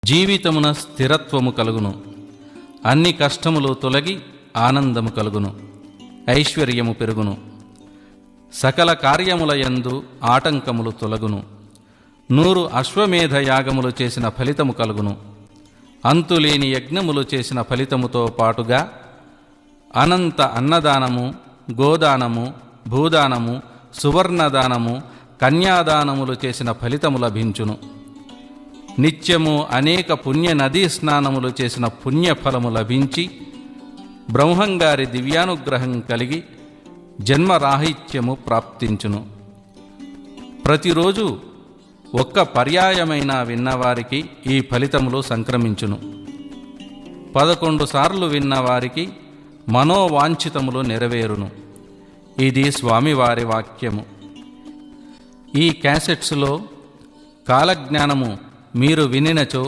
జీవితమున స్థిరత్వము కలుగును. అన్ని కష్టములు తొలగి ఆనందము కలుగును. ఐశ్వర్యము పెరుగును. సకల కార్యముల యందు ఆటంకములు తొలగును. 100 అశ్వమేధ యాగములు చేసిన ఫలితము కలుగును. అంతులేని యజ్ఞములు చేసిన ఫలితముతో పాటుగా అనంత అన్నదానము, గోదానము, భూదానము, సువర్ణదానము, కన్యాదానములు చేసిన ఫలితము లభించును. నిత్యము అనేక పుణ్య నదీ స్నానములు చేసిన పుణ్యఫలము లభించి బ్రహ్మంగారి దివ్యానుగ్రహం కలిగి జన్మరాహిత్యము ప్రాప్తించును. ప్రతిరోజు ఒక్క పర్యాయమైన విన్నవారికి ఈ ఫలితములు సంక్రమించును. 11 సార్లు విన్నవారికి మనోవాంఛితములు నెరవేరును. ఇది స్వామివారి వాక్యము. ఈ క్యాసెట్స్లో కాలజ్ఞానము మీరు వినినచో